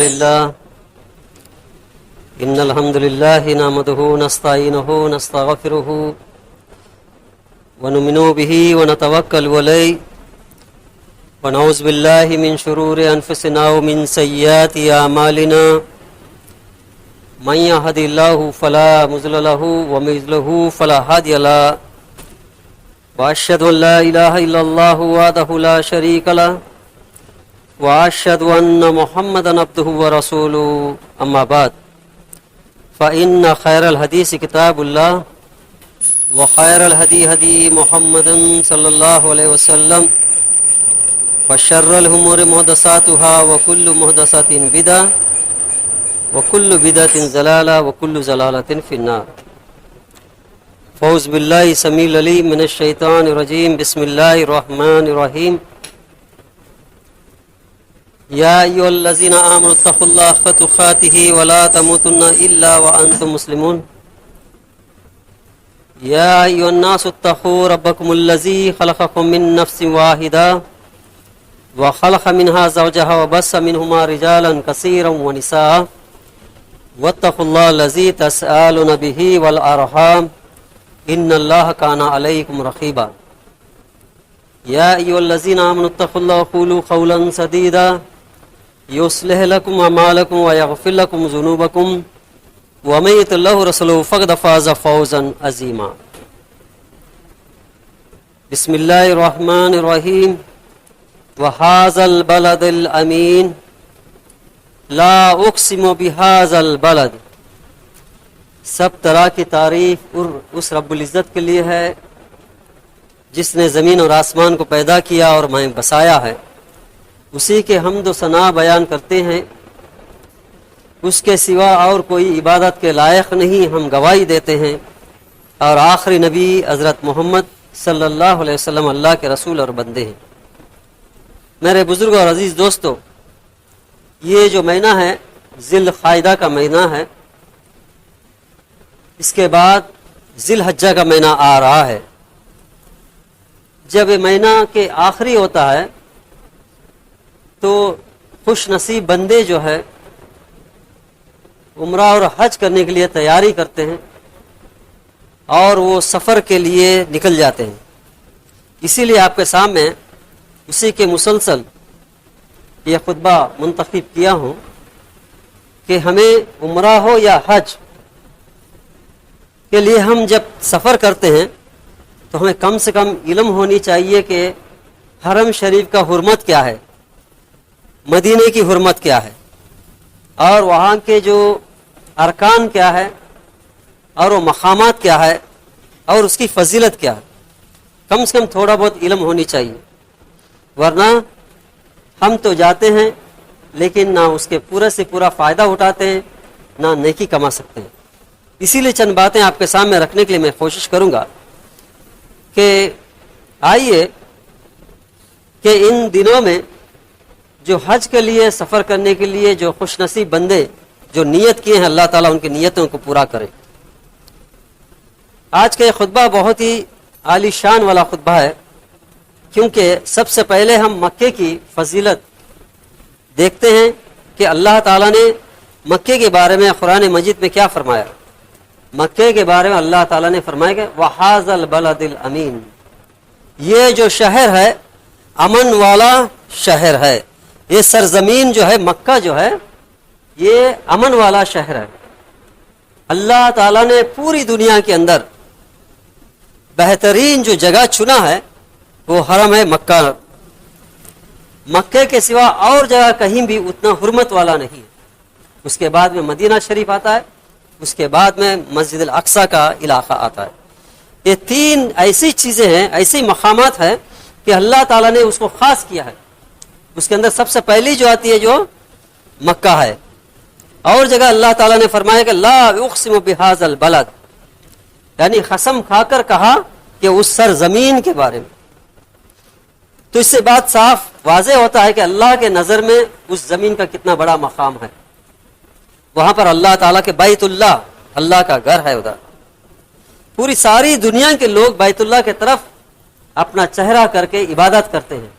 لله إن الحمد لله نحمده ونستعينه ونستغفره ونؤمن به ونتوكل عليه ونعوذ بالله من شرور أنفسنا ومن سيئات أعمالنا من يهد الله فلا مضل له ومن يضلل فلا هادي له وأشهد أن لا إله إلا الله وحده لا شريك له وأشهد أن محمدا عبده ورسوله أما بعد فإن خير الحديث كتاب الله وخير الهدي هدي محمد صلى الله عليه وسلم وشر الأمور محدثاتها وكل محدثة بدعة وكل بدعة ضلالة وكل ضلالة في النار. فأعوذ بالله السميع العليم من الشيطان الرجيم. بسم الله الرحمن الرحيم. يا أيها الذين آمنوا اتقوا الله حق تقاته ولا تموتن إلا وأنتم مسلمون. يا أيها الناس اتقوا ربكم الذي خلقكم من نفس واحدة وخلق منها زوجها وبث منهما رجالا كثيرا ونساء واتقوا الله الذي تسألون به والأرحام إن الله كان عليكم رقيبا. يا أيها الذين آمنوا اتقوا الله وقولوا قولا سديدا يصلح لكم أعمالكم ويغفر لكم ذنوبكم ومن يطع الله ورسوله فقد فاز فوزا عظيما. بسم الله الرحمن الرحيم. وهذا البلد الأمين لا أقسم بهذا البلد. سب طرح کی تعریف اس رب العزت کے لیے ہے جس نے زمین اور آسمان کو پیدا کیا اور میں بسایا ہے. اسی کے حمد و ثنا بیان کرتے ہیں. اس کے سوا اور کوئی عبادت کے لائق نہیں. ہم گواہی دیتے ہیں اور آخری نبی حضرت محمد صلی اللہ علیہ وسلم اللہ کے رسول اور بندے ہیں. میرے بزرگ اور عزیز دوستو، یہ جو مہینہ ہے ذی القعدہ کا مہینہ ہے. اس کے بعد ذی الحجہ کا مہینہ آ رہا ہے. جب یہ مہینہ کے آخری ہوتا ہے تو خوش نصیب بندے جو ہے عمرہ اور حج کرنے کے لیے تیاری کرتے ہیں اور وہ سفر کے لیے نکل جاتے ہیں. اسی لیے آپ کے سامنے اسی کے مسلسل یہ خطبہ منتخب کیا ہوں کہ ہمیں عمرہ ہو یا حج کے لیے ہم جب سفر کرتے ہیں تو ہمیں کم سے کم علم ہونی چاہیے کہ حرم شریف کا حرمت کیا ہے، مدینے کی حرمت کیا ہے، اور وہاں کے جو ارکان کیا ہے اور وہ مقامات کیا ہے اور اس کی فضیلت کیا ہے. کم سے کم تھوڑا بہت علم ہونی چاہیے، ورنہ ہم تو جاتے ہیں لیکن نہ اس کے پورے سے پورا فائدہ اٹھاتے ہیں نہ نیکی کما سکتے ہیں. اسی لیے چند باتیں آپ کے سامنے رکھنے کے لیے میں کوشش کروں گا کہ آئیے کہ ان دنوں میں جو حج کے لیے سفر کرنے کے لیے جو خوش نصیب بندے جو نیت کیے ہیں اللہ تعالیٰ ان کی نیتوں کو پورا کرے. آج کا یہ خطبہ بہت ہی عالی شان والا خطبہ ہے، کیونکہ سب سے پہلے ہم مکے کی فضیلت دیکھتے ہیں کہ اللہ تعالیٰ نے مکے کے بارے میں قرآن مجید میں کیا فرمایا. مکے کے بارے میں اللہ تعالیٰ نے فرمایا کہ وَحَاذَا الْبَلَدِ الْأَمِينَ، یہ جو شہر ہے امن والا شہر ہے. یہ سرزمین جو ہے مکہ جو ہے یہ امن والا شہر ہے. اللہ تعالیٰ نے پوری دنیا کے اندر بہترین جو جگہ چنا ہے وہ حرم ہے مکہ. مکے کے سوا اور جگہ کہیں بھی اتنا حرمت والا نہیں ہے. اس کے بعد میں مدینہ شریف آتا ہے، اس کے بعد میں مسجد الاقصی کا علاقہ آتا ہے. یہ تین ایسی چیزیں ہیں، ایسی مقامات ہیں کہ اللہ تعالیٰ نے اس کو خاص کیا ہے. اس کے اندر سب سے پہلی جو آتی ہے جو مکہ ہے. اور جگہ اللہ تعالیٰ نے فرمایا کہ لا اقسم بہذا البلد، یعنی قسم کھا کر کہا کہ اس سرزمین کے بارے میں. تو اس سے بات صاف واضح ہوتا ہے کہ اللہ کے نظر میں اس زمین کا کتنا بڑا مقام ہے. وہاں پر اللہ تعالیٰ کے بیت اللہ، اللہ کا گھر ہے ادھر. پوری ساری دنیا کے لوگ بیت اللہ کے طرف اپنا چہرہ کر کے عبادت کرتے ہیں.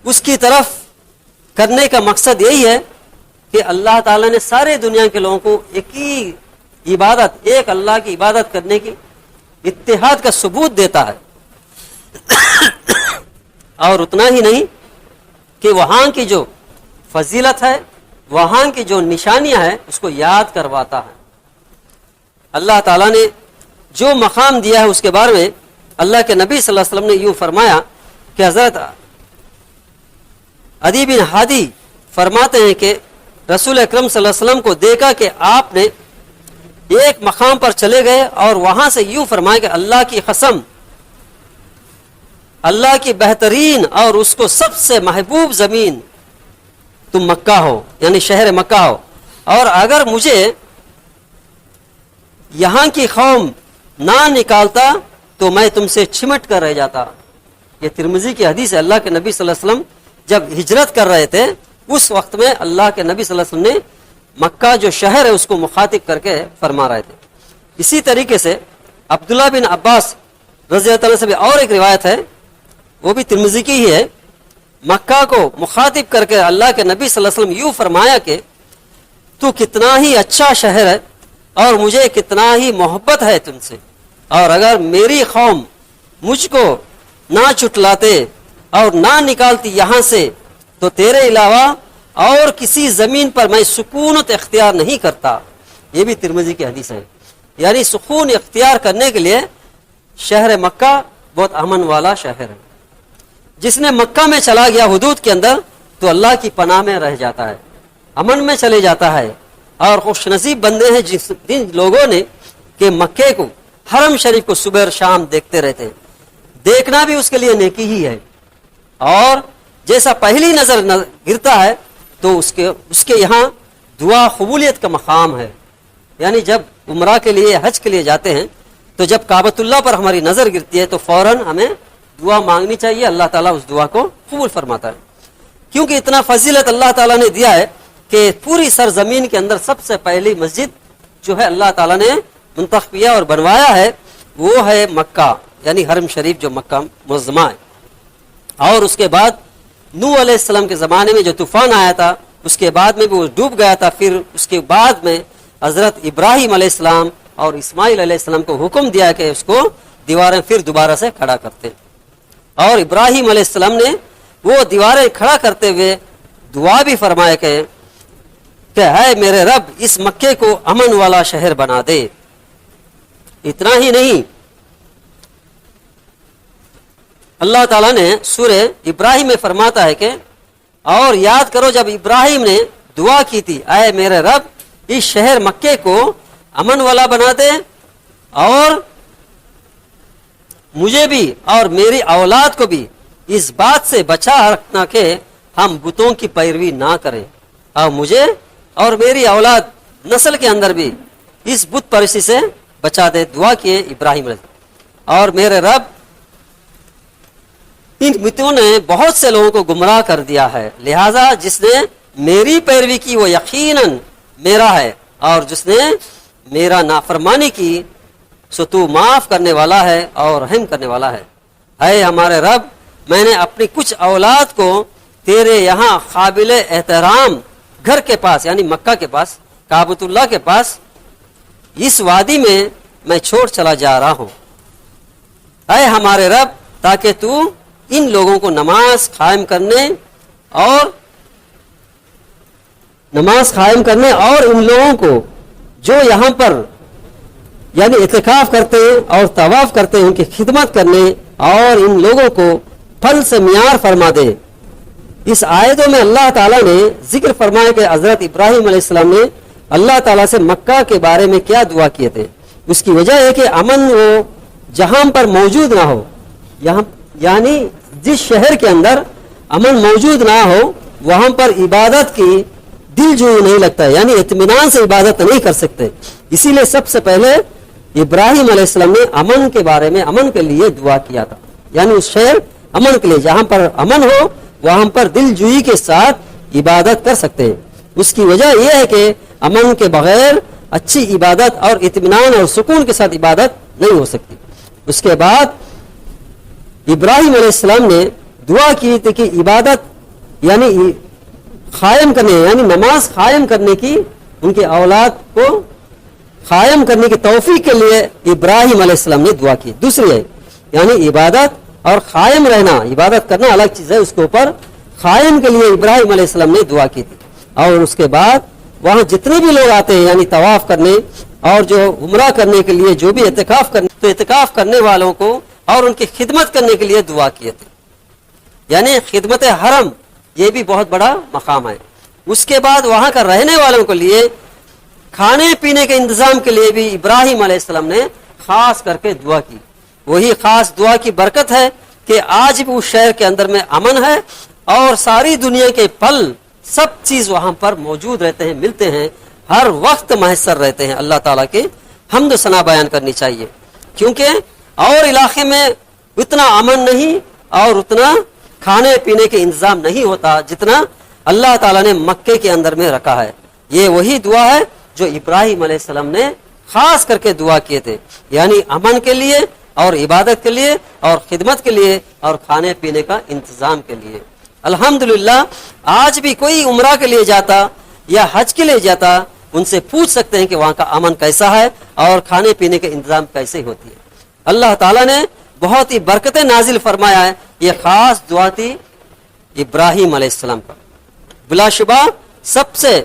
اس کی طرف کرنے کا مقصد یہی ہے کہ اللہ تعالیٰ نے سارے دنیا کے لوگوں کو ایک ہی عبادت، ایک اللہ کی عبادت کرنے کی اتحاد کا ثبوت دیتا ہے، اور اتنا ہی نہیں کہ وہاں کی جو فضیلت ہے، وہاں کی جو نشانیاں ہیں اس کو یاد کرواتا ہے۔ اللہ تعالیٰ نے جو مقام دیا ہے اس کے بارے میں اللہ کے نبی صلی اللہ علیہ وسلم نے یوں فرمایا کہ حضرت عدی بن ہادی فرماتے ہیں کہ رسول اکرم صلی اللہ علیہ وسلم کو دیکھا کہ آپ نے ایک مقام پر چلے گئے اور وہاں سے یوں فرمایا کہ اللہ کی قسم، اللہ کی بہترین اور اس کو سب سے محبوب زمین تم مکہ ہو، یعنی شہر مکہ ہو، اور اگر مجھے یہاں کی قوم نہ نکالتا تو میں تم سے چمٹ کر رہ جاتا۔ یہ ترمذی کی حدیث ہے۔ اللہ کے نبی صلی اللہ علیہ وسلم جب ہجرت کر رہے تھے اس وقت میں اللہ کے نبی صلی اللہ علیہ وسلم نے مکہ جو شہر ہے اس کو مخاطب کر کے فرما رہے تھے۔ اسی طریقے سے عبداللہ بن عباس رضی اللہ عنہ سے بھی اور ایک روایت ہے، وہ بھی ترمذی کی ہی ہے، مکہ کو مخاطب کر کے اللہ کے نبی صلی اللہ علیہ وسلم یوں فرمایا کہ تو کتنا ہی اچھا شہر ہے اور مجھے کتنا ہی محبت ہے تم سے، اور اگر میری قوم مجھ کو نہ چٹلاتے اور نہ نکالتی یہاں سے تو تیرے علاوہ اور کسی زمین پر میں سکونت اختیار نہیں کرتا۔ یہ بھی ترمذی کی حدیث ہے، یعنی سکون اختیار کرنے کے لیے شہر مکہ بہت امن والا شہر ہے۔ جس نے مکہ میں چلا گیا حدود کے اندر تو اللہ کی پناہ میں رہ جاتا ہے، امن میں چلے جاتا ہے، اور خوش نصیب بندے ہیں جن لوگوں نے کہ مکے کو، حرم شریف کو صبح اور شام دیکھتے رہتے ہیں۔ دیکھنا بھی اس کے لیے نیکی ہی ہے، اور جیسا پہلی نظر گرتا ہے تو اس کے یہاں دعا قبولیت کا مقام ہے۔ یعنی جب عمرہ کے لیے، حج کے لیے جاتے ہیں تو جب کعبۃ اللہ پر ہماری نظر گرتی ہے تو فوراً ہمیں دعا مانگنی چاہیے، اللہ تعالیٰ اس دعا کو قبول فرماتا ہے، کیونکہ اتنا فضیلت اللہ تعالیٰ نے دیا ہے کہ پوری سرزمین کے اندر سب سے پہلی مسجد جو ہے اللہ تعالیٰ نے منتخب کیا اور بنوایا ہے وہ ہے مکہ، یعنی حرم شریف جو مکہ معظمہ ہے۔ اور اس کے بعد نوح علیہ السلام کے زمانے میں جو طوفان آیا تھا اس کے بعد میں بھی وہ ڈوب گیا تھا، پھر اس کے بعد میں حضرت ابراہیم علیہ السلام اور اسماعیل علیہ السلام کو حکم دیا کہ اس کو دیواریں پھر دوبارہ سے کھڑا کرتے، اور ابراہیم علیہ السلام نے وہ دیواریں کھڑا کرتے ہوئے دعا بھی فرمایا کہ ہے میرے رب اس مکے کو امن والا شہر بنا دے۔ اتنا ہی نہیں، اللہ تعالیٰ نے سورہ ابراہیم میں فرماتا ہے کہ اور یاد کرو جب ابراہیم نے دعا کی تھی، اے میرے رب اس شہر مکے کو امن والا بنا دے اور مجھے بھی اور میری اولاد کو بھی اس بات سے بچا رکھنا کہ ہم بتوں کی پیروی نہ کریں، اور مجھے اور میری اولاد نسل کے اندر بھی اس بت پرستی سے بچا دے۔ دعا کیے ابراہیم علیہ السلام۔ اور میرے رب ان بتوں نے بہت سے لوگوں کو گمراہ کر دیا ہے، لہذا جس نے میری پیروی کی وہ یقیناً میرا ہے، اور جس نے میرا نافرمانی کی سو تو معاف کرنے والا ہے اور رحم کرنے والا ہے۔ اے ہمارے رب، میں نے اپنی کچھ اولاد کو تیرے یہاں قابل احترام گھر کے پاس، یعنی مکہ کے پاس، کعبۃ اللہ کے پاس، اس وادی میں چھوڑ چلا جا رہا ہوں۔ اے ہمارے رب، تاکہ تو ان لوگوں کو نماز قائم کرنے اور ان لوگوں کو جو یہاں پر یعنی اعتکاف کرتے ہیں اور طواف کرتے ہیں ان کی خدمت کرنے، اور ان لوگوں کو پھل سے معیار فرما دے۔ اس آیتوں میں اللہ تعالیٰ نے ذکر فرمایا کہ حضرت ابراہیم علیہ السلام نے اللہ تعالیٰ سے مکہ کے بارے میں کیا دعا کیے تھے۔ اس کی وجہ ہے کہ امن وہ جہاں پر موجود نہ ہو، یعنی جس شہر کے اندر امن موجود نہ ہو وہاں پر عبادت کی دل جو نہیں لگتا ہے، یعنی اطمینان سے عبادت نہیں کر سکتے۔ اسی لیے سب سے پہلے ابراہیم علیہ السلام نے امن کے بارے میں، امن کے لیے دعا کیا تھا، یعنی اس شہر امن کے لیے جہاں پر امن ہو وہاں پر دل جوئی کے ساتھ عبادت کر سکتے ہیں۔ اس کی وجہ یہ ہے کہ امن کے بغیر اچھی عبادت اور اطمینان اور سکون کے ساتھ عبادت نہیں ہو سکتی۔ اس کے بعد ابراہیم علیہ السلام نے دعا کی تھی کہ عبادت یعنی قائم کرنے یعنی نماز قائم کرنے کی ان کی اولاد کو قائم کرنے کی توفیق کے لیے ابراہیم علیہ السلام نے دعا کی. دوسری ہے یعنی عبادت اور قائم رہنا, عبادت کرنا الگ چیز ہے, اس کے اوپر قائم کے لیے ابراہیم علیہ السلام نے دعا کی تھی. اور اس کے بعد وہاں جتنے بھی لوگ آتے ہیں یعنی طواف کرنے اور جو عمرہ کرنے کے لیے جو بھی اعتکاف کرنے, تو اعتکاف کرنے والوں کو اور ان کی خدمت کرنے کے لیے دعا کیے تھے. یعنی خدمت حرم یہ بھی بہت بڑا مقام ہے. اس کے بعد وہاں کا رہنے والوں کے لیے کھانے پینے کے انتظام کے لیے بھی ابراہیم علیہ السلام نے خاص کر کے دعا کی. وہی خاص دعا کی برکت ہے کہ آج بھی اس شہر کے اندر میں امن ہے اور ساری دنیا کے پھل سب چیز وہاں پر موجود رہتے ہیں, ملتے ہیں, ہر وقت میسر رہتے ہیں. اللہ تعالیٰ کے حمد و ثنا بیان کرنی چاہیے, کیونکہ اور علاقے میں اتنا امن نہیں اور اتنا کھانے پینے کے انتظام نہیں ہوتا جتنا اللہ تعالیٰ نے مکے کے اندر میں رکھا ہے. یہ وہی دعا ہے جو ابراہیم علیہ السلام نے خاص کر کے دعا کیے تھے, یعنی امن کے لیے اور عبادت کے لیے اور خدمت کے لیے اور کھانے پینے کا انتظام کے لیے. الحمدللہ آج بھی کوئی عمرہ کے لیے جاتا یا حج کے لیے جاتا, ان سے پوچھ سکتے ہیں کہ وہاں کا امن کیسا ہے اور کھانے پینے کے انتظام کیسے ہوتی ہے. اللہ تعالیٰ نے بہت ہی برکتیں نازل فرمایا ہے. یہ خاص دعا تھی ابراہیم علیہ السلام کا. بلا شبہ سب سے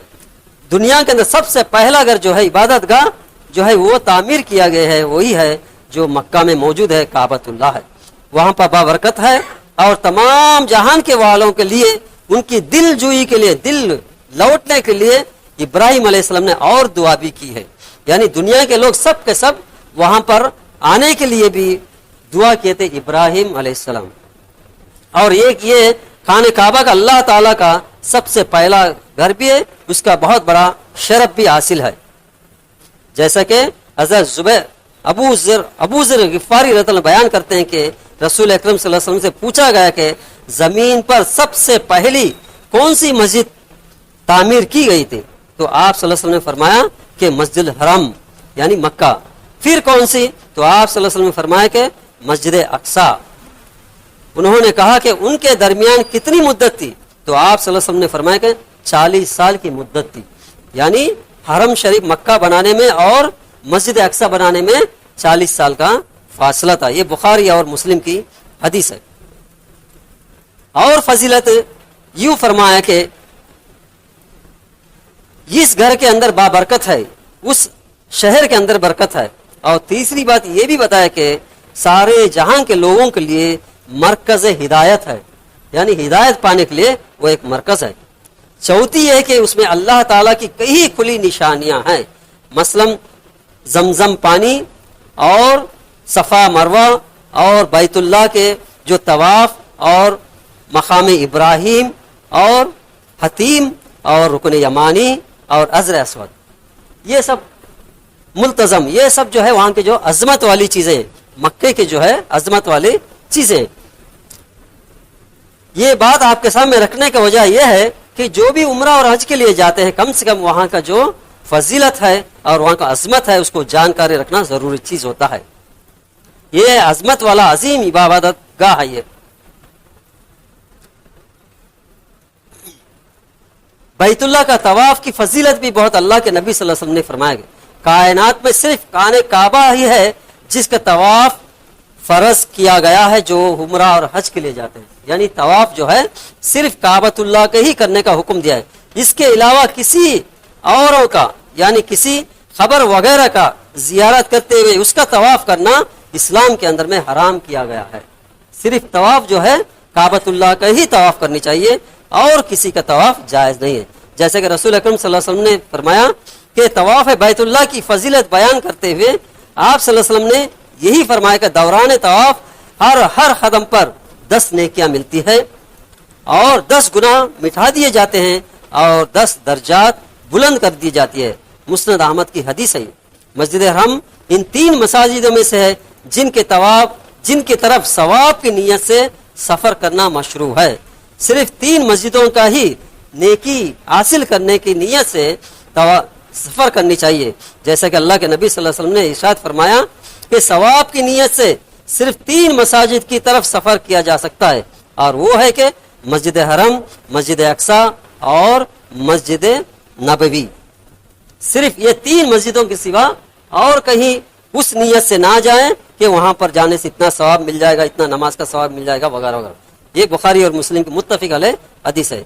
دنیا کے اندر سب سے پہلا گھر جو ہے عبادت گاہ جو ہے وہ تعمیر کیا گیا ہے وہی ہے جو مکہ میں موجود ہے, کعبۃ اللہ ہے. وہاں پر بابرکت ہے اور تمام جہان کے والوں کے لیے ان کی دل جوئی کے لیے, دل لوٹنے کے لیے ابراہیم علیہ السلام نے اور دعا بھی کی ہے. یعنی دنیا کے لوگ سب کے سب وہاں پر آنے کے لیے بھی دعا کیے تھے ابراہیم علیہ السلام. اور ایک یہ خانہ کعبہ کا اللہ تعالیٰ کا سب سے پہلا گھر بھی ہے, اس کا بہت بڑا شرف بھی حاصل ہے. جیسا کہ حضرت زبیر ابو ذر غفاری رضی اللہ عنہ بیان کرتے ہیں کہ رسول اکرم صلی اللہ علیہ وسلم سے پوچھا گیا کہ زمین پر سب سے پہلی کون سی مسجد تعمیر کی گئی تھی, تو آپ صلی اللہ علیہ وسلم نے فرمایا کہ مسجد الحرم یعنی مکہ. پھر کون سی, تو آپ صلی اللہ علیہ وسلم نے فرمایا کہ مسجد اقصی. انہوں نے کہا کہ ان کے درمیان کتنی مدت تھی, تو آپ صلی اللہ علیہ وسلم نے فرمایا کہ 40 سال کی مدت تھی. یعنی حرم شریف مکہ بنانے میں اور مسجد اقصی بنانے میں 40 سال کا فاصلہ تھا. یہ بخاری اور مسلم کی حدیث ہے. اور فضیلت یوں فرمایا کہ اس گھر کے اندر بابرکت ہے, اس شہر کے اندر برکت ہے. اور تیسری بات یہ بھی بتایا کہ سارے جہاں کے لوگوں کے لیے مرکز ہدایت ہے, یعنی ہدایت پانے کے لیے وہ ایک مرکز ہے. چوتھی ہے کہ اس میں اللہ تعالیٰ کی کئی کھلی نشانیاں ہیں, مثلا زمزم پانی اور صفا مروہ اور بیت اللہ کے جو طواف اور مقام ابراہیم اور حتیم اور رکن یمانی اور ازر اسود, یہ سب ملتزم, یہ سب جو ہے وہاں کے جو عظمت والی چیزیں, مکے کے جو ہے عظمت والی چیزیں. یہ بات آپ کے سامنے رکھنے کا وجہ یہ ہے کہ جو بھی عمرہ اور حج کے لیے جاتے ہیں کم سے کم وہاں کا جو فضیلت ہے اور وہاں کا عظمت ہے اس کو جانکاری رکھنا ضروری چیز ہوتا ہے. یہ عظمت والا عظیم عبادت گاہ ہے. یہ بیت اللہ کا طواف کی فضیلت بھی بہت اللہ کے نبی صلی اللہ علیہ وسلم نے فرمایا گیا. کائنات میں صرف خانہ کعبہ ہی ہے جس کا طواف فرض کیا گیا ہے جو عمرہ اور حج کے لیے جاتے ہیں. یعنی طواف جو ہے صرف کعبۃ اللہ کے ہی کرنے کا حکم دیا ہے. اس کے علاوہ کسی اوروں کا یعنی کسی خبر وغیرہ کا زیارت کرتے ہوئے اس کا طواف کرنا اسلام کے اندر میں حرام کیا گیا ہے. صرف طواف جو ہے کعبۃ اللہ کا ہی طواف کرنی چاہیے اور کسی کا طواف جائز نہیں ہے. جیسے کہ رسول اکرم صلی اللہ علیہ وسلم نے فرمایا کہ طواف بیت اللہ کی فضیلت بیان کرتے ہوئے آپ صلی اللہ علیہ وسلم نے یہی فرمایا کہ دوران طواف ہر قدم پر 10 نیکیاں ملتی ہے اور 10 گناہ مٹھا دیے جاتے ہیں اور 10 درجات بلند کر دی جاتی ہے. مسند احمد کی حدیث ہے. مسجد حرم ان 3 مساجدوں میں سے ہے جن کی طرف ثواب کی نیت سے سفر کرنا مشروع ہے. صرف 3 مسجدوں کا ہی نیکی حاصل کرنے کی نیت سے سفر کرنی چاہیے. جیسا کہ اللہ کے نبی صلی اللہ علیہ وسلم نے ارشاد فرمایا کہ ثواب کی نیت سے صرف 3 مساجد کی طرف سفر کیا جا سکتا ہے, اور وہ ہے کہ مسجد حرم, مسجد اقصی اور مسجد نبوی، صرف یہ 3 مسجدوں کے سوا اور کہیں اس نیت سے نہ جائیں کہ وہاں پر جانے سے اتنا ثواب مل جائے گا، اتنا نماز کا ثواب مل جائے گا وغیرہ وغیرہ۔ یہ بخاری اور مسلم کی متفق علیہ حدیث ہے۔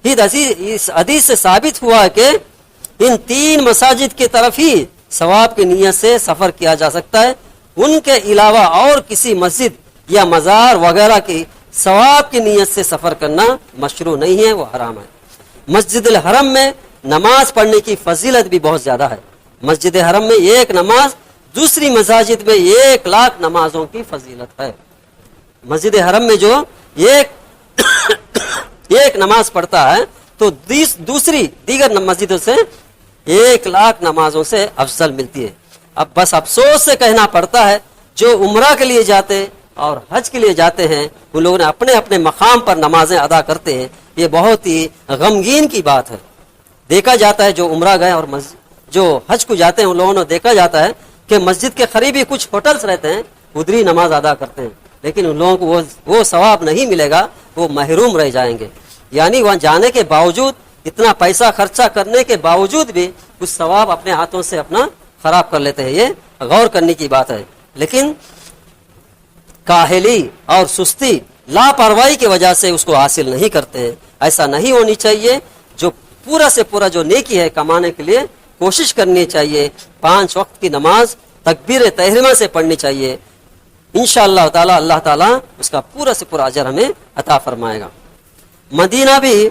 اس حدیث سے ثابت ہوا کہ ان 3 مساجد کی طرف ہی ثواب کی نیت سے سفر کیا جا سکتا ہے، ان کے علاوہ اور کسی مسجد یا مزار وغیرہ کی ثواب کی نیت سے سفر کرنا مشروع نہیں ہے، وہ حرام ہے۔ مسجد الحرم میں نماز پڑھنے کی فضیلت بھی بہت زیادہ ہے۔ مسجد حرم میں ایک نماز دوسری مساجد میں 1,00,000 نمازوں کی فضیلت ہے۔ مسجد حرم میں جو ایک نماز پڑھتا ہے تو دوسری دیگر مسجدوں سے 1,00,000 نمازوں سے افضل ملتی ہے۔ اب بس افسوس سے کہنا پڑتا ہے جو عمرہ کے لیے جاتے اور حج کے لیے جاتے ہیں ان لوگوں نے اپنے اپنے مقام پر نمازیں ادا کرتے ہیں، یہ بہت ہی غمگین کی بات ہے۔ دیکھا جاتا ہے جو عمرہ گئے اور جو حج کو جاتے ہیں ان لوگوں نے دیکھا جاتا ہے کہ مسجد کے قریب ہی کچھ ہوٹلز رہتے ہیں، ادھر ہی نماز ادا کرتے ہیں، لیکن ان لوگوں کو وہ ثواب نہیں ملے گا، وہ محروم رہ جائیں گے۔ یعنی وہاں جانے کے باوجود، اتنا پیسہ خرچہ کرنے کے باوجود بھی کچھ ثواب اپنے ہاتھوں سے اپنا خراب کر لیتے ہیں، یہ غور کرنے کی بات ہے۔ لیکن کاہلی اور سستی، لاپرواہی کی وجہ سے اس کو حاصل نہیں کرتے ہیں، ایسا نہیں ہونی چاہیے۔ جو پورا سے پورا جو نیکی ہے کمانے کے لیے کوشش کرنی چاہیے، 5 وقت کی نماز تکبیر تحریمہ سے پڑھنی چاہیے، انشاءاللہ تعالی اللہ تعالی اس کا پورا سے پورا اجر ہمیں عطا فرمائے گا۔ مدینہ بھی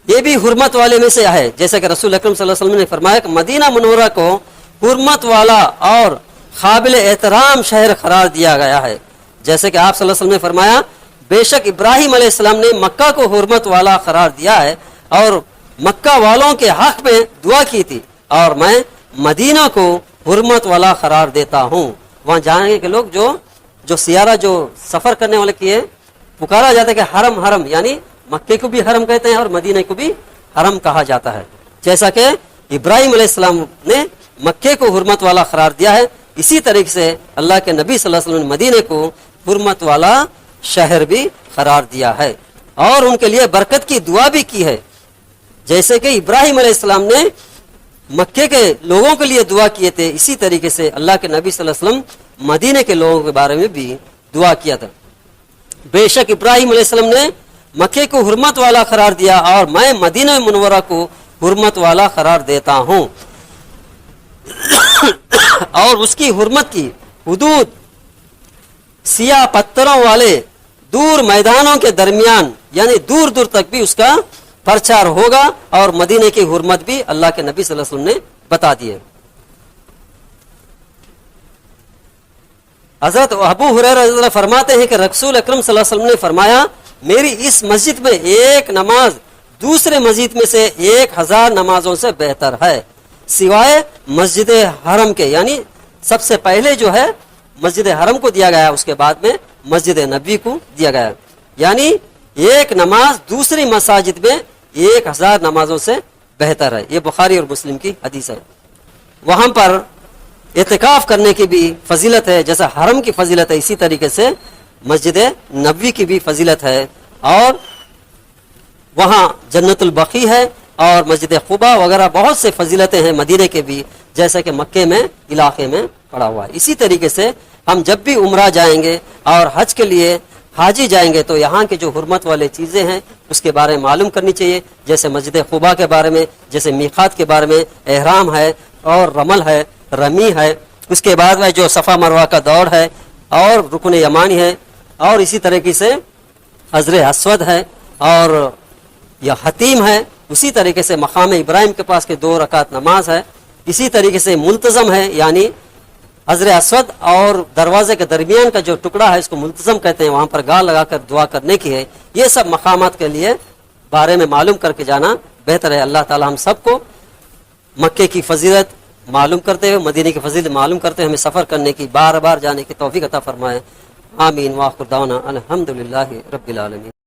یہ بھی حرمت والے میں سے ہے، جیسا کہ رسول اکرم صلی اللہ علیہ وسلم نے فرمایا کہ مدینہ منورہ کو حرمت والا اور قابل احترام شہر قرار دیا گیا ہے، جیسے کہ آپ صلی اللہ علیہ وسلم نے فرمایا بے شک ابراہیم علیہ السلام نے مکہ کو حرمت والا قرار دیا ہے اور مکہ والوں کے حق میں دعا کی تھی، اور میں مدینہ کو حرمت والا قرار دیتا ہوں۔ وہاں جانے کے لوگ جو سیارہ جو سفر کرنے والے کیے پکارا جاتا ہے کہ حرم حرم، یعنی مکے کو بھی حرم کہتے ہیں اور مدینہ کو بھی حرم کہا جاتا ہے، جیسا کہ ابراہیم علیہ السلام نے مکے کو حرمت والا قرار دیا ہے، اسی طریقے سے اللہ کے نبی صلی اللہ علیہ وسلم نے مدینہ کو حرمت والا شہر بھی قرار دیا ہے اور ان کے لیے برکت کی دعا بھی کی ہے، جیسے کہ ابراہیم علیہ السلام نے مکے کے لوگوں کے لیے دعا کیے تھے، اسی طریقے سے اللہ کے نبی صلی اللہ علیہ وسلم مدینہ کے لوگوں کے بارے میں بھی دعا کیا تھا۔ بے شک ابراہیم علیہ السلام نے مکے کو حرمت والا قرار دیا اور میں مدینہ منورہ کو حرمت والا قرار دیتا ہوں، اور اس کی حرمت کی حدود سیاہ پتھروں والے دور میدانوں کے درمیان، یعنی دور دور تک بھی اس کا پرچار ہوگا، اور مدینہ کی حرمت بھی اللہ کے نبی صلی اللہ علیہ وسلم نے بتا دی ہے۔ حضرت ابو ہریرہ رضی اللہ عنہ فرماتے ہیں کہ رسول اکرم صلی اللہ علیہ وسلم نے فرمایا میری اس مسجد میں ایک نماز دوسرے مسجد میں سے 1000 نمازوں سے بہتر ہے، سوائے مسجد حرم کے، یعنی سب سے پہلے جو ہے مسجد حرم کو دیا گیا، اس کے بعد میں مسجد نبوی کو دیا گیا، یعنی ایک نماز دوسری مساجد میں 1000 نمازوں سے بہتر ہے۔ یہ بخاری اور مسلم کی حدیث ہے۔ وہاں پر اعتکاف کرنے کی بھی فضیلت ہے، جیسا حرم کی فضیلت ہے اسی طریقے سے مسجد نبوی کی بھی فضیلت ہے، اور وہاں جنت البقیع ہے اور مسجد قباء وغیرہ بہت سے فضیلتیں ہیں مدینہ کے بھی، جیسا کہ مکے میں علاقے میں پڑا ہوا ہے۔ اسی طریقے سے ہم جب بھی عمرہ جائیں گے اور حج کے لیے حاجی جائیں گے تو یہاں کے جو حرمت والے چیزیں ہیں اس کے بارے میں معلوم کرنی چاہیے، جیسے مسجد قباء کے بارے میں، جیسے میقات کے بارے میں، احرام ہے اور رمل ہے، رمی ہے، اس کے بعد میں جو صفا مروہ کا دوڑ ہے اور رکن یمانی ہے، اور اسی طریقے سے حجر اسود ہے اور یا حتیم ہے، اسی طریقے سے مقام ابراہیم کے پاس کے 2 رکعت نماز ہے، اسی طریقے سے ملتزم ہے، یعنی حجر اسود اور دروازے کے درمیان کا جو ٹکڑا ہے اس کو ملتزم کہتے ہیں، وہاں پر گال لگا کر دعا کرنے کی ہے۔ یہ سب مقامات کے لیے بارے میں معلوم کر کے جانا بہتر ہے۔ اللہ تعالی ہم سب کو مکے کی فضیلت معلوم کرتے ہوئے، مدینے کی فضیلت معلوم کرتے ہوئے ہمیں سفر کرنے کی، بار بار جانے کی توفیق عطا فرمائے۔ آمین۔ وآخر دعوانا الحمدللہ رب العالمین۔